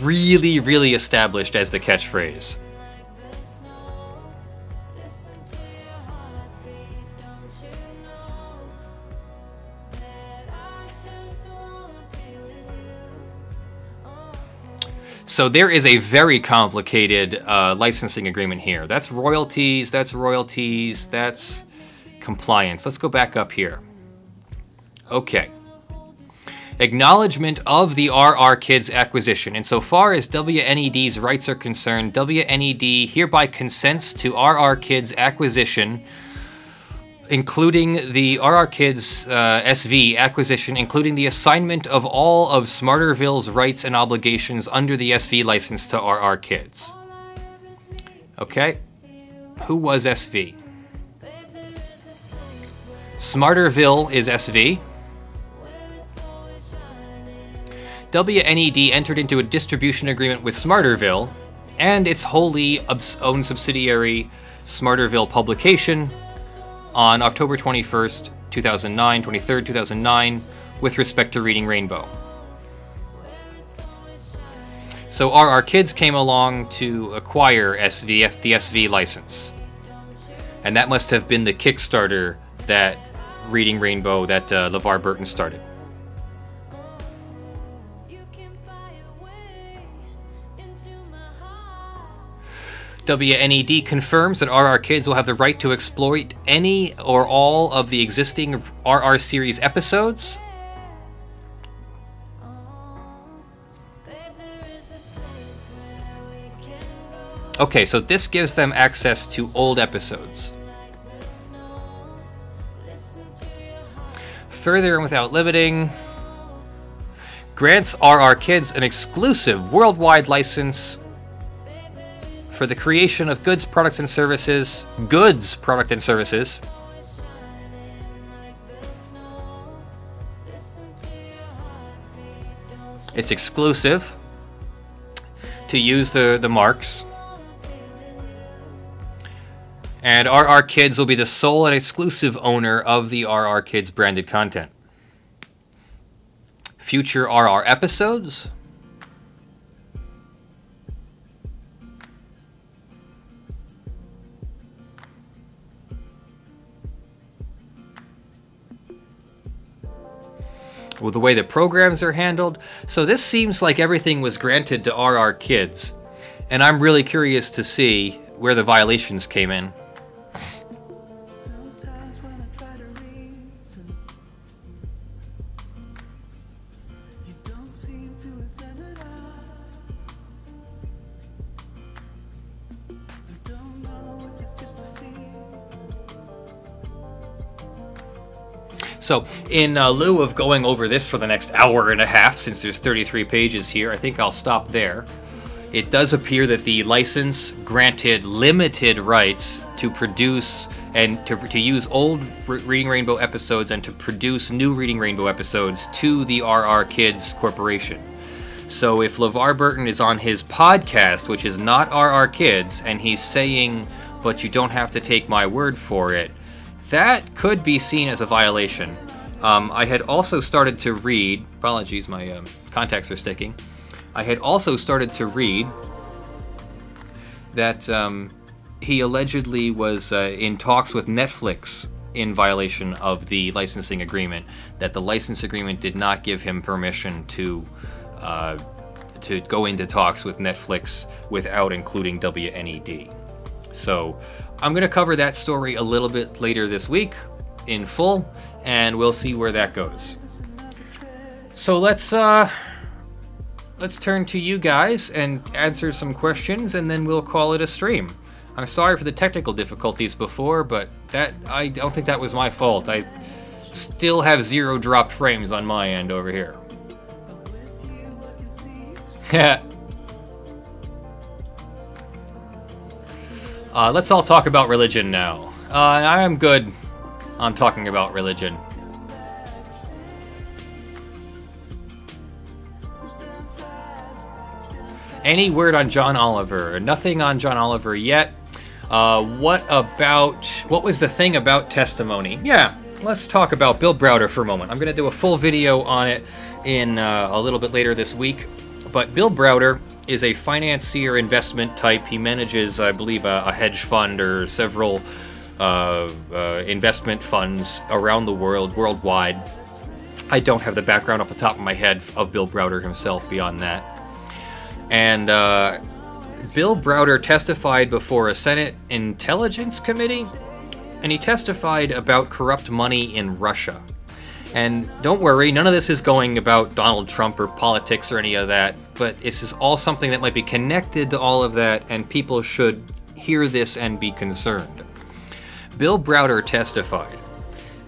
really, really established as the catchphrase. So there is a very complicated licensing agreement here. That's royalties, that's compliance. Let's go back up here. Okay. Acknowledgement of the RR Kids acquisition. Insofar as WNED's rights are concerned, WNED hereby consents to RR Kids acquisition. including the RR Kids SV acquisition, including the assignment of all of Smarterville's rights and obligations under the SV license to RR Kids. Okay, who was SV? Smarterville is SV. WNED entered into a distribution agreement with Smarterville and its wholly owned subsidiary Smarterville Publication on October 21st, 2009, 23rd, 2009, with respect to Reading Rainbow. So RR Kids came along to acquire the SV license. And that must have been the Kickstarter that Reading Rainbow, that LeVar Burton started. WNED confirms that RR Kids will have the right to exploit any or all of the existing RR series episodes. Okay, so this gives them access to old episodes. Further and without limiting, grants RR Kids an exclusive worldwide license for the creation of goods, products, and services. Goods, product, and services. It's exclusive to use the marks. And RR Kids will be the sole and exclusive owner of the RR Kids branded content. Future RR episodes. Well, the way the programs are handled. So this seems like everything was granted to RR Kids. And I'm really curious to see where the violations came in. So, in lieu of going over this for the next hour and a half, since there's 33 pages here, I think I'll stop there. It does appear that the license granted limited rights to produce and to use old Reading Rainbow episodes and to produce new Reading Rainbow episodes to the RR Kids Corporation. So if LeVar Burton is on his podcast, which is not RR Kids, and he's saying, but you don't have to take my word for it, that could be seen as a violation. I had also started to read, apologies, my contacts are sticking. I had also started to read that he allegedly was in talks with Netflix in violation of the licensing agreement, that the license agreement did not give him permission to go into talks with Netflix without including WNED. So I'm going to cover that story a little bit later this week in full, and we'll see where that goes. So let's turn to you guys and answer some questions, and then we'll call it a stream. I'm sorry for the technical difficulties before, but I don't think that was my fault. I still have 0 dropped frames on my end over here. Let's all talk about religion now. I am good on talking about religion. Any word on John Oliver? Nothing on John Oliver yet. What was the thing about testimony? Yeah, let's talk about Bill Browder for a moment. I'm going to do a full video on it in a little bit later this week. But Bill Browder is a financier investment type. He manages, I believe, a hedge fund or several investment funds around the world, worldwide. I don't have the background off the top of my head of Bill Browder himself beyond that. And Bill Browder testified before a Senate Intelligence Committee, and he testified about corrupt money in Russia. And don't worry, none of this is going about Donald Trump or politics or any of that, but this is all something that might be connected to all of that, and people should hear this and be concerned. Bill Browder testified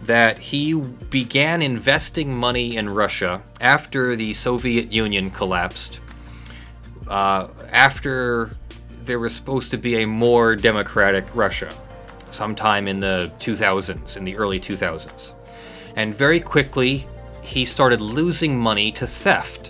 that he began investing money in Russia after the Soviet Union collapsed, after there was supposed to be a more democratic Russia, sometime in the 2000s, in the early 2000s. And very quickly, he started losing money to theft.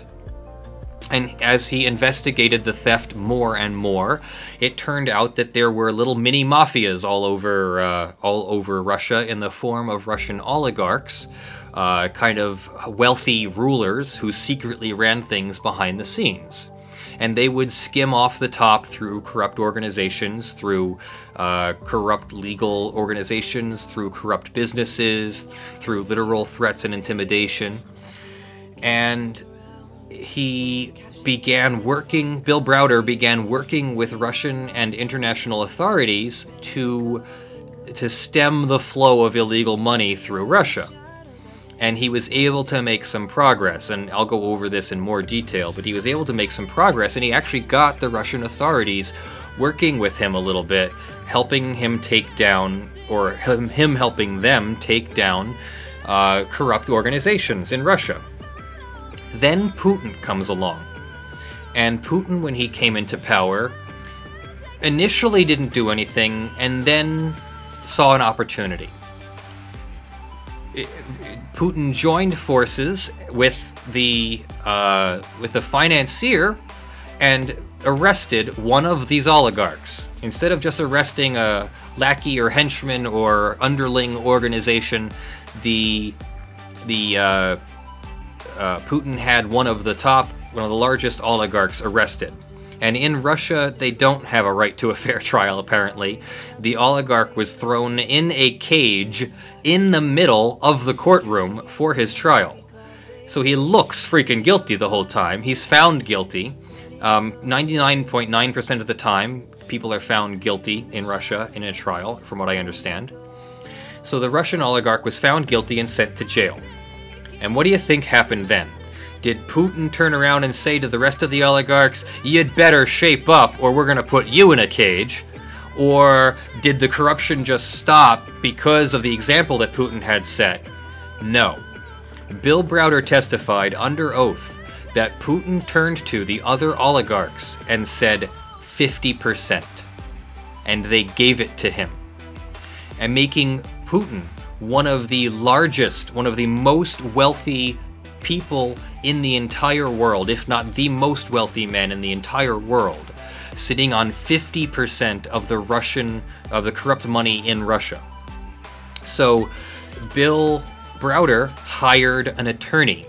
And as he investigated the theft more and more, it turned out that there were little mini mafias all over Russia in the form of Russian oligarchs, kind of wealthy rulers who secretly ran things behind the scenes. And they would skim off the top through corrupt organizations, through corrupt legal organizations, through corrupt businesses, through literal threats and intimidation. And Bill Browder began working with Russian and international authorities to stem the flow of illegal money through Russia. And he was able to make some progress, and I'll go over this in more detail, but he was able to make some progress, and he actually got the Russian authorities working with him a little bit, helping him take down, or him helping them take down corrupt organizations in Russia. Then Putin comes along. And Putin, when he came into power, initially didn't do anything, and then saw an opportunity. Putin joined forces with the financier and arrested one of these oligarchs. Instead of just arresting a lackey or henchman or underling organization, Putin had one of the largest oligarchs arrested. And in Russia, they don't have a right to a fair trial, apparently. The oligarch was thrown in a cage in the middle of the courtroom for his trial. So he looks freaking guilty the whole time. He's found guilty. 99.9% of the time, people are found guilty in Russia in a trial, from what I understand. So the Russian oligarch was found guilty and sent to jail. And what do you think happened then? Did Putin turn around and say to the rest of the oligarchs, "You'd better shape up or we're going to put you in a cage"? Or did the corruption just stop because of the example that Putin had set? No. Bill Browder testified under oath that Putin turned to the other oligarchs and said 50%. And they gave it to him. And making Putin one of the largest, one of the most wealthy people in the entire world, if not the most wealthy man in the entire world, sitting on 50% of the corrupt money in Russia. So Bill Browder hired an attorney.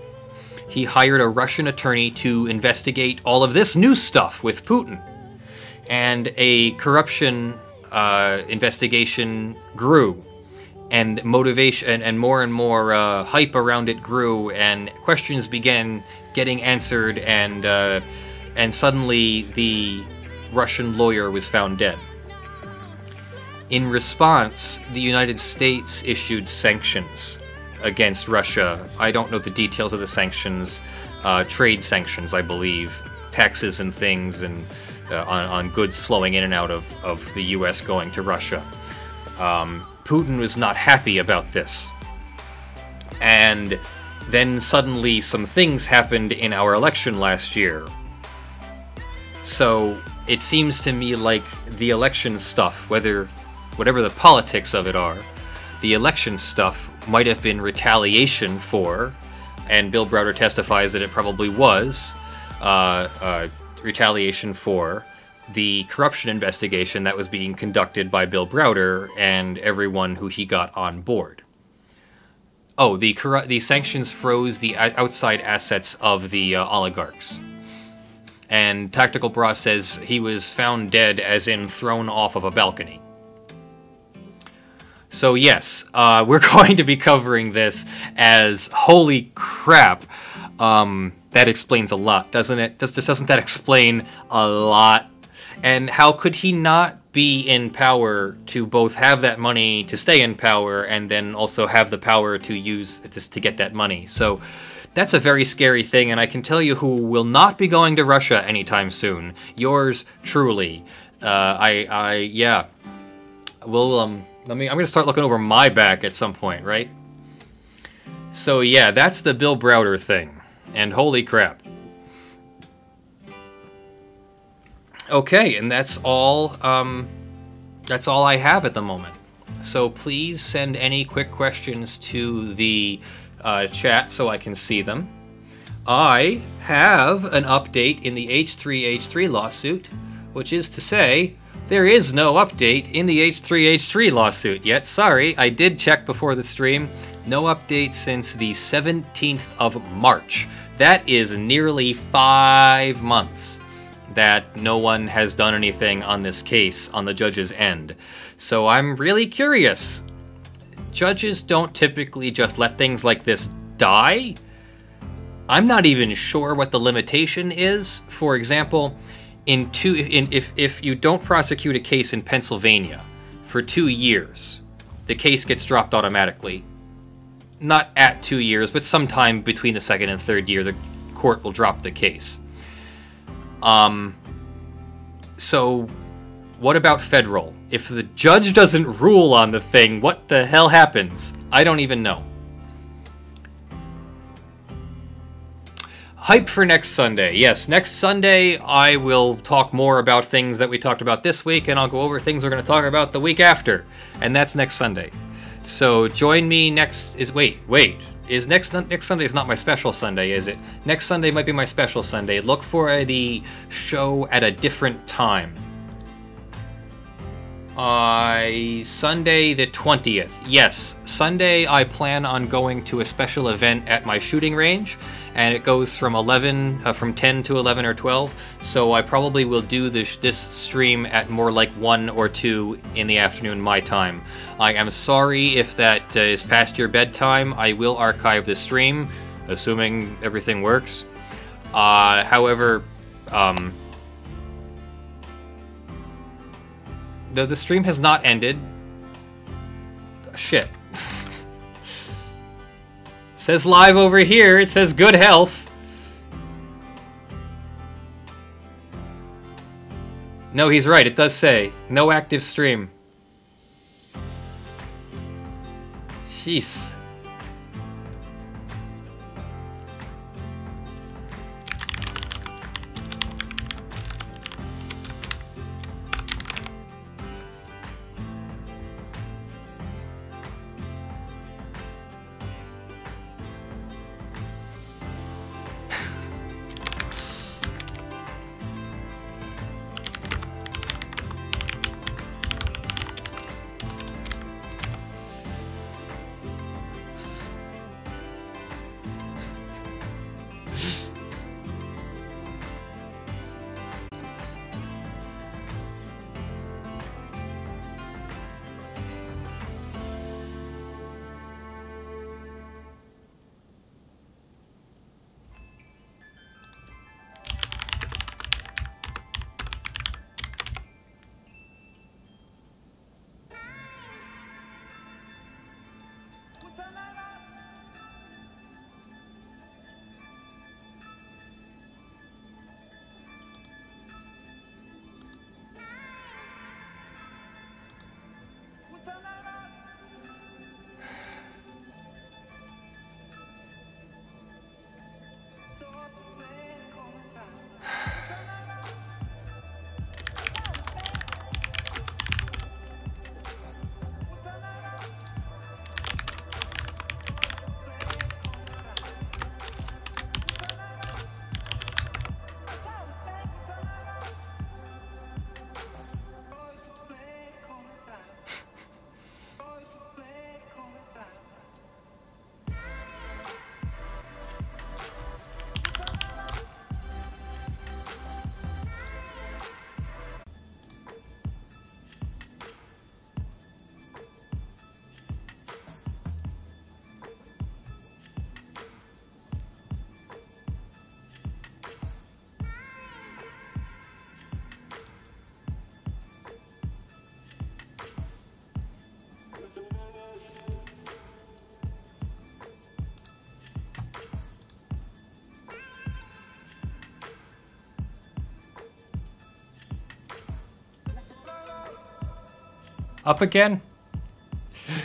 He hired a Russian attorney to investigate all of this new stuff with Putin. And a corruption investigation grew. And motivation and more hype around it grew, and questions began getting answered, and suddenly the Russian lawyer was found dead. In response, the United States issued sanctions against Russia. I don't know the details of the sanctions, trade sanctions, I believe, taxes and things, and on goods flowing in and out of the U.S. going to Russia. Putin was not happy about this. And then suddenly some things happened in our election last year. So it seems to me like the election stuff, whatever the politics of it are, the election stuff might have been retaliation for, and Bill Browder testifies that it probably was, retaliation for the corruption investigation that was being conducted by Bill Browder and everyone who he got on board. Oh, the sanctions froze the outside assets of the oligarchs. And Tactical Bra says he was found dead, as in thrown off of a balcony. So yes, we're going to be covering this as holy crap. That explains a lot, doesn't it? Doesn't that explain a lot? And how could he not be in power to both have that money to stay in power and then also have the power to use this to get that money? So that's a very scary thing, and I can tell you who will not be going to Russia anytime soon. Yours truly. Yeah. Well, I'm going to start looking over my back at some point, right? So yeah, that's the Bill Browder thing. And holy crap. Okay, and that's all I have at the moment. So please send any quick questions to the chat so I can see them. I have an update in the H3H3 lawsuit, which is to say, there is no update in the H3H3 lawsuit yet. Sorry, I did check before the stream. No update since the 17th of March. That is nearly 5 months that no one has done anything on this case on the judge's end. So I'm really curious. Judges don't typically just let things like this die. I'm not even sure what the limitation is. For example, if you don't prosecute a case in Pennsylvania for 2 years, the case gets dropped automatically. Not at 2 years, but sometime between the second and third year, the court will drop the case. So what about federal? If the judge doesn't rule on the thing, what the hell happens? I don't even know. Hype for next Sunday. Yes, next Sunday I will talk more about things that we talked about this week, and I'll go over things we're going to talk about the week after. And that's next Sunday. So join me next... Is next Sunday is not my special Sunday, is it? Next Sunday might be my special Sunday. Look for the show at a different time. Sunday the 20th. Yes, Sunday I plan on going to a special event at my shooting range, and it goes from 10 to 11 or 12. So I probably will do this stream at more like 1 or 2 in the afternoon my time. I am sorry if that is past your bedtime. I will archive the stream, assuming everything works. However, the stream has not ended. Shit. It says live over here. It says good health. No, he's right. It does say no active stream. Jeez. Up again?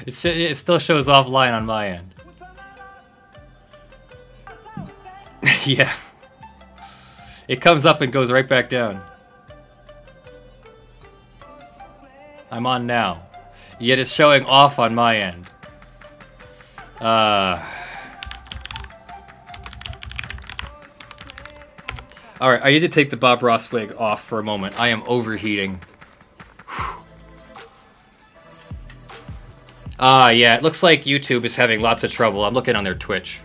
It still shows offline on my end. Yeah. It comes up and goes right back down. I'm on now. Yet it's showing off on my end. Alright, I need to take the Bob Ross wig off for a moment. I am overheating. Yeah, it looks like YouTube is having lots of trouble. I'm looking on their Twitch.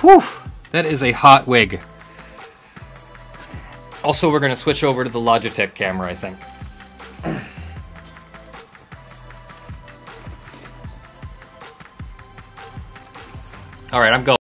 Whew! That is a hot wig. Also, we're going to switch over to the Logitech camera, I think. Alright, I'm going.